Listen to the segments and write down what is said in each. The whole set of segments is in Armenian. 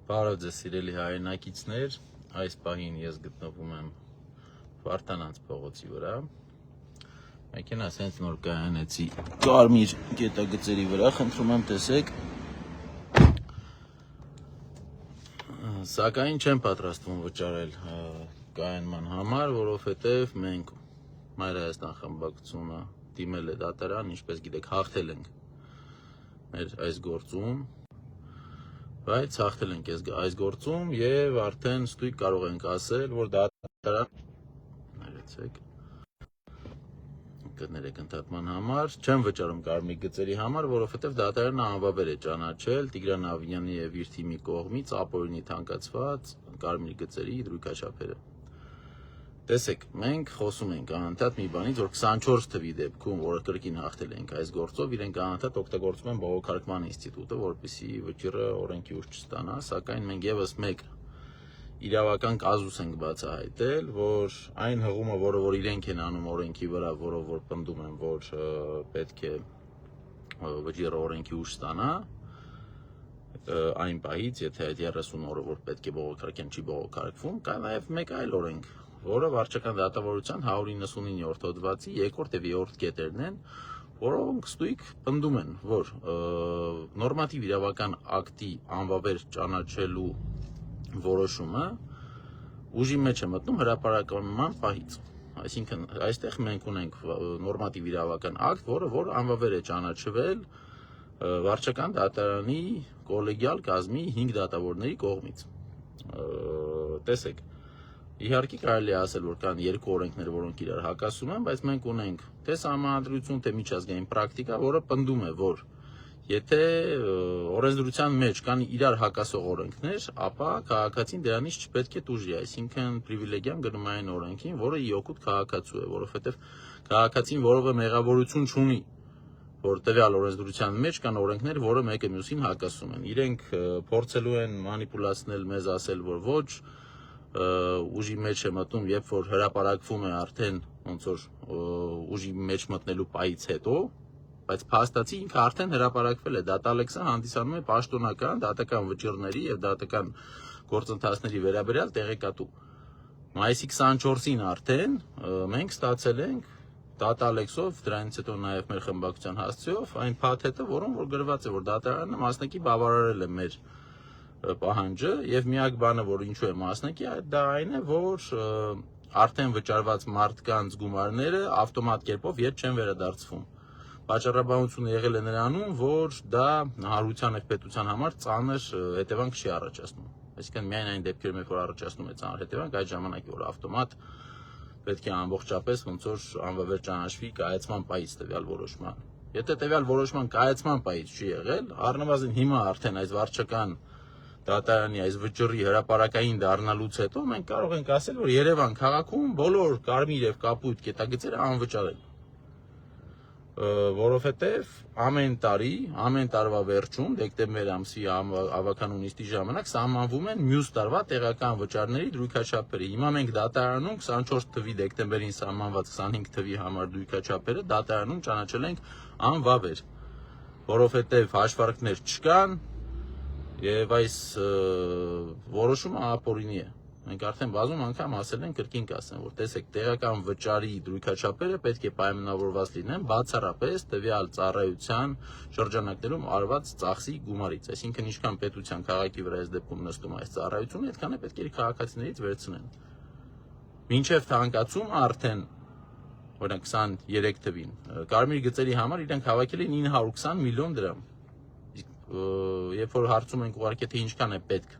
Բարև ձեզ սիրելի հայրենակիցներ, այս պահին ես գտնվում եմ Վարդանանց փողոցի վրա։ Մեքենաս հենց նոր կայանեցի կարմիր գետագծերի վրա, խնդրում եմ տեսեք։ Սակայն չեմ պատրաստվում վճարել կայանման համար, որովհետև մենք Մայր Հայաստան խմբակցությունը դիմել է դատարան, ինչպես գիտեք, հաղթել ենք մեր այս գործում։ Բայց հաղթել ենք այս գործում եւ արդեն ստույգ կարող ենք ասել, որ դատարան կներեք ընդհատման համար չեմ վճարում կարմիր գծերի համար, որովհետեւ դատարանը անվավեր է ճանաչել Տիգրան Ավինյանի եւ իր թիմի կողմից ապօրինի թանկացված կարմիր գծերի դրույքաչափերը։ Տեսեք, մենք խոսում ենք անընդհատ մի բանից, որ 24 թվի դեպքում, որը կրկին հաղթել ենք այս գործով, իրենք անընդհատ օգտագործում են բողոքարկման ինստիտուտը, որպեսզի վճիռը օրենքի ուժ չստանա, սակայն մենք եւս մեկ իրավական կազուս ենք բացահայտել, որ այն հղումը, որը իրենք են անում օրենքի վրա, որով որ պնդում են, որ պետք է վճիռը օրենքի ուժ ստանա, այն պահից, եթե այդ 30 օրը որ պետք է բողոքարկեն, չի բողոքարկվում, կա նաեւ մեկ այլ օրենք, որը վարչական դատավարության 199-րդ հոդվածի 2-րդ եւ 3-րդ կետերն են, որոնք ստույգ պնդում են, որ նորմատիվ իրավական ակտի անվավեր ճանաչելու որոշումը ուժի մեջ է մտնում հրապարակման պահից։ Այսինքն, այստեղ մենք ունենք նորմատիվ իրավական ակտ, որ անվավեր է ճանաչվել վարչական դատարանի կոլեգիալ կազմի 5 դատավորների կողմից։ Տեսեք, իհարկե կարելի է ասել, որ կան երկու օրենքներ, որոնք իրար հակասում են, բայց մենք ունենք թե սահմանադրություն, թե միջազգային պրակտիկա, որը պնդում է, որ եթե օրենսդրության մեջ կան իրար հակասող օրենքներ, ապա քաղաքացին դրանից չպետք է տուժի, այսինքն պրիվիլեգիան գնում է այն օրենքին, որը ի օգուտ քաղաքացու է, որովհետև քաղաքացին որևէ մեղավորություն չունի, որ տվյալ օրենսդրության մեջ կան օրենքներ, որը մեկը մյուսին հակասում են։ Իրենք փորձելու են մանիպուլացնել մեզ, ասել, որ ոչ, ուժի մեջ է մտնում, երբ որ հրապարակվում է արդեն ոնց որ ուժի մեջ մտնելու պահից հետո, բայց փաստացի ինքը արդեն հրապարակվել է, դատալեքսը հանդիսանում է պաշտոնական դատական վճիռների եւ դատական գործընթացների վերաբերյալ տեղեկատու։ Մայիսի 24-ին արդեն մենք ստացել ենք դատալեքսով, դրանից հետո նաեւ մեր խմբակցության հասցեով այն փաթեթը, որում որ գրված է, որ դատարանը մասնակի բավարարել է մեր պահանջը եւ միակ բանը, որ ինչու է մասնակի, դա այն է, որ արդեն վճարված մարդկանց գումարները ավտոմատ կերպով երբ չեն վերադարձվում։ Պատճառաբանությունը եղել է նրանում, որ դա հանրության եւ պետության համար ծանր հետևանք չի առաջացնում։ Այսինքն միայն այն դեպքերում, որ առաջացնում է ծանր հետևանք, այդ ժամանակ որ ավտոմատ պետք է ամբողջապես ոնց որ անվավեր ճանաչվի կայացման պահից տվյալ որոշման։ Եթե տվյալ որոշման կայացման պահից չի եղել, առնվազն հիմա արդեն այս վարչական դատարանի այս վճռի հրապարակային դառնալուց հետո մենք կարող ենք ասել, որ Երևան քաղաքում բոլոր կարմիր եւ կապույտ կետագծերը անվճար են։ Որովհետև ամեն տարի, ամեն տարվա վերջում, դեկտեմբեր ամսի ավական նիստի ժամանակ սահմանվում են մյուս տարվա տեղական վճարների դրույքաչափերը։ Հիմա մենք դատարանում 24 թվի դեկտեմբերին սահմանված 25 թվի համար դրույքաչափերը դատարանում ճանաչել ենք անվավեր, որովհետև հաշվարկներ չկան եւ այս որոշումը ապօրինի է։ Մենք արդեն բազում անգամ ասել ենք, կրկին կասեմ, որ տեսեք, տեղական վճարի դրույքաչափերը պետք է պայմանավորված լինեն բացառապես տվյալ ծառայության շրջանակներում արված ծախսի գումարից, այսինքն ինչքան պետության քաղաքի վրա այս դեպքում նստում այս ծառայությունը, այդքան է պետք է քաղաքացիներից վերցնեն։ Մինչև թանկացում արդեն օրինակ 23 թվին կարմիր գծերի համար իրենք հավաքել են 920 միլիոն դրամ։ Երբ որ հարցում ենք ուղղակի թե ինչքան է պետք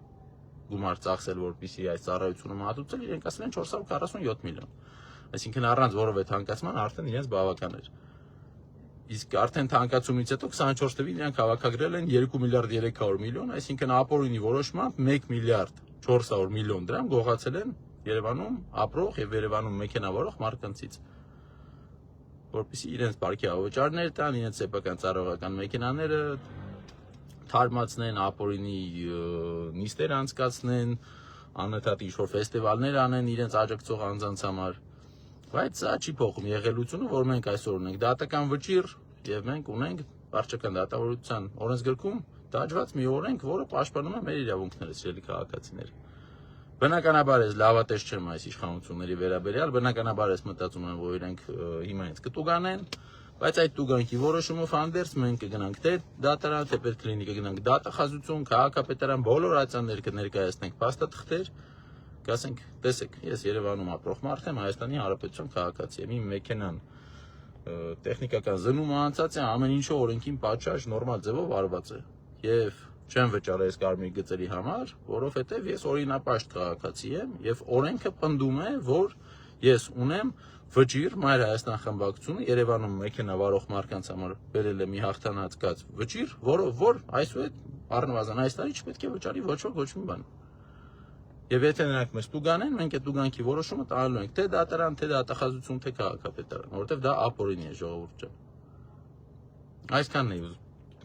գումար ծախսել, որպեսզի այս ծառայությունը մատուցել, իրենք ասել են 447 միլիոն։ Այսինքն առանց որևէ թանկացման արդեն իրենց բավական էր։ Իսկ արդեն թանկացումից հետո 24 թվին իրենք հավաքագրել են 2 միլիարդ 300 միլիոն, այսինքն ապօրինի որոշմամբ 1 միլիարդ 400 միլիոն դրամ գողացել են Երևանում ապրող եւ Երևանում մեքենա վարող մարդկանցից, որպեսզի իրենց բարքի ավճարներ տան, իրենց սեփական ծառայողական մեքենաները թարմացնեն, ապօրինի նիստեր անցկացնեն, անընդհատ ինչ-որ ֆեստիվալներ անեն իրենց աջակցող անձանց համար, բայց սա չի փոխում եղելությունը, որ մենք այսօր ունենք դատական վճիռ եւ մենք ունենք վարչական դատավարության օրենսգրքում դաջված մի օրենք, որը պաշտպանում է մեր իրավունքները, սիրելի քաղաքացիներ։ Բնականաբար ես լավատես չեմ այս իշխանությունների վերաբերյալ, բնականաբար ես մտածում եմ, որ իրենք հիմա ինձ կտուգանեն, բայց այդ տուգանքի որոշումով հանդերձ մենք կգնանք թե դատարան, թե պետք լինի կգնանք դատախազություն, քաղաքապետարան, բոլոր ացաններ կներկայացնենք փաստաթղթեր, կասենք, տեսեք, ես Երևանում ապրող մարդ եմ, Հայաստանի Հանրապետության քաղաքացի եմ, իմ մեքենան տեխնիկական զնումը անցած է, ամեն ինչը օրենքին պատշաճ նորմալ ձևով արված է եւ չեմ վճարել այս կարմիր գծերի համար, որովհետեւ ես օրինապաշտ քաղաքացի եմ եւ օրենքը պնդում է, որ ես ունեմ վճիր Մայր Հայաստան խմբակցությունը Երևանում մեքենա վարող մարդկանց համար բերել է մի հաղթանակած վճիր, որ այսուհետ առնվազն այս տարի չպետք է վճարի ոչ մի բան։ Եվ եթե նրանք մեզ տուգանեն, մենք այդ տուգանքի որոշումը տալու ենք թե դատարան, թե դատախազություն, թե քաղաքապետարան, որովհետև դա ապօրինի է, ժողովուրդ ջան։ Այսքանն է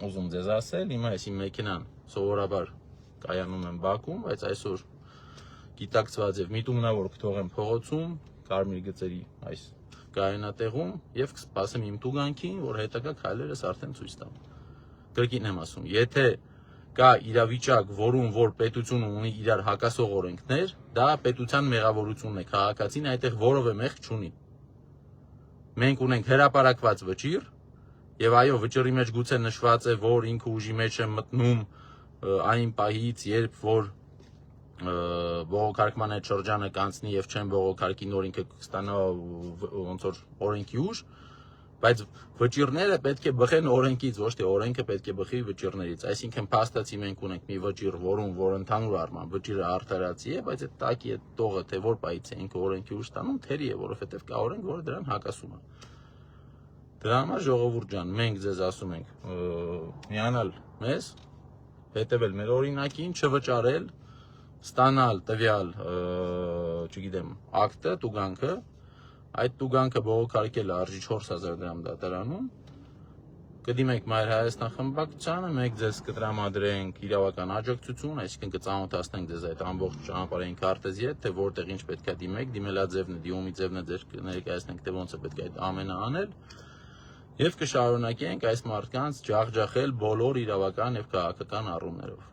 ուզում ձեզ ասել, հիմա ես իմ մեքենան սովորաբար կայանում եմ Բաքում, բայց այսօր գիտակցված եւ միտումնավոր կթողեմ փողոցում, կարմիր գծերի այս կայանատեղում եւ կսպասեմ իմ տուգանքին, որ հետագա քայլերս արդեն ցույց տամ։ Կրկին եմ ասում, եթե կա իրավիճակ, որում որ պետությունը ունի իրար հակասող օրենքներ, դա պետության մեղավորությունն է, քաղաքացին այդտեղ որևէ մեղք չունի։ Մենք ունենք հրապարակված վճիր, եւ այո, վճռի մեջ գուցե նշված է, որ ինքը ուժի մեջ է մտնում այն պահից, երբ որ բողոքարկման այդ շրջանը կանցնի եւ չեն բողոքարկի նոր ինքը կստանա ոնց որ օրենքի ուժ, բայց վճիրները պետք է բխեն օրենքից, ոչ թե օրենքը պետք է բխի վճիրներից։ Այսինքն փաստացի մենք ունենք մի վճիր, որ ընդհանուր առմամբ վճիրը արդարացի է, բայց այդ տակի այդ տողը թե որ պայից է ինքը օրենքի ուժ ստանում, թերի է, որովհետեւ կա օրենք, որը դրան հակասում է։ Դրա համար ժողովուրդ ջան, մենք ձեզ ասում ենք միանալ մեզ, հետևել մեր օրինակին, չվճարել, ստանալ տվյալ, չգիտեմ, ակտը, տուգանքը, այդ տուգանքը բողոքարկել արժի 4000 դրամ դատարանում, կդիմեք Մայր Հայաստան խմբակցությանը, մենք ձեզ կտրամադրենք իրավական աջակցություն, այսինքն կծանոթացնենք ձեզ այդ ամբողջ ճանապարհային քարտեզի հետ, թե որտեղ ինչ պետք է դիմեք, դիմելաձևն է, դիմումի ձևն է, ձեր կներկայացնենք, թե ոնց է պետք է այդ ամենը անել, եւ կշարունակենք այս մարդկանց ջախջախել բոլոր իրավական եւ քաղաքական առումներով։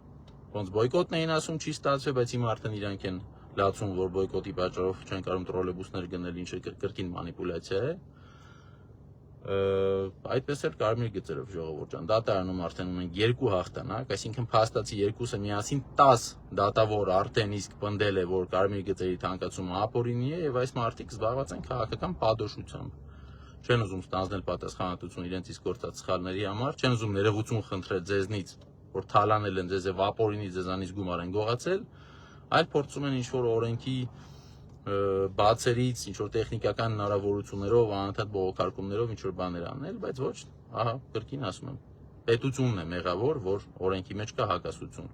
Ոնց բոյկոտն էին ասում չի ստացվել, բայց հիմա արդեն իրանք են լացում, որ բոյկոտի պատճառով չեն կարող տրոլեյբուսներ գնել, ինչը կրկին մանիպուլյացիա է։ Այդպես էլ կարմիր գծերով ժողովուրդ ջան, դատարանում արդեն ունենք 2 հաղթանակ, այսինքն փաստացի երկուսը միասին 10 դատավոր արդեն իսկ պնդել է, որ կարմիր գծերի թանկացումը ապօրինի է եւ այս մարդիկ զբաղված են քաղաքական պատոշությամբ։ Չեն ուզում ստանձնել պատասխանատվություն իրենց իսկ գործած սխալների համար, չեն ուզում ներողություն խնդրել ձեզնից, որ թալանել են ձեզ եւ ապօրինի ձեզանից գումար են գողացել, այլ փորձում են ինչ-որ օրենքի բացերից, ինչ-որ տեխնիկական հնարավորություններով, անընդհատ բողոքարկումներով ինչ-որ բաներ անել, բայց ոչ, ահա, կրկին ասում եմ, պետությունն է մեղավոր, որ օրենքի մեջ կա հակասություն։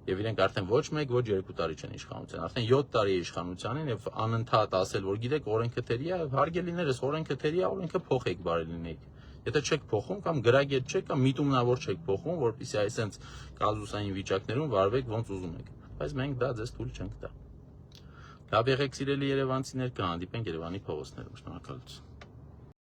Եվ իրենք արդեն ոչ 1, ոչ 2 տարի չեն իշխանության, արդեն 7 տարի է իշխանությանին եւ անընդհատ ասել, որ գիտեք, օրենքը թերի է, հարգելիներս, օրենքը թերի է, օրենքը փոխեք բարելինեիք։ Եթե չեք փոխում կամ գրագետ չեք կամ միտումնավոր չեք փոխում, որպեսզի այսենց կազուսային վիճակներում վարվեք ոնց ուզում եք։ Բայց մենք դա ձեզ թույլ չենք տա։ Լավ եղեք սիրելի երևանցիներ, կհանդիպենք Երևանի փողոցներում։ Շնորհակալություն։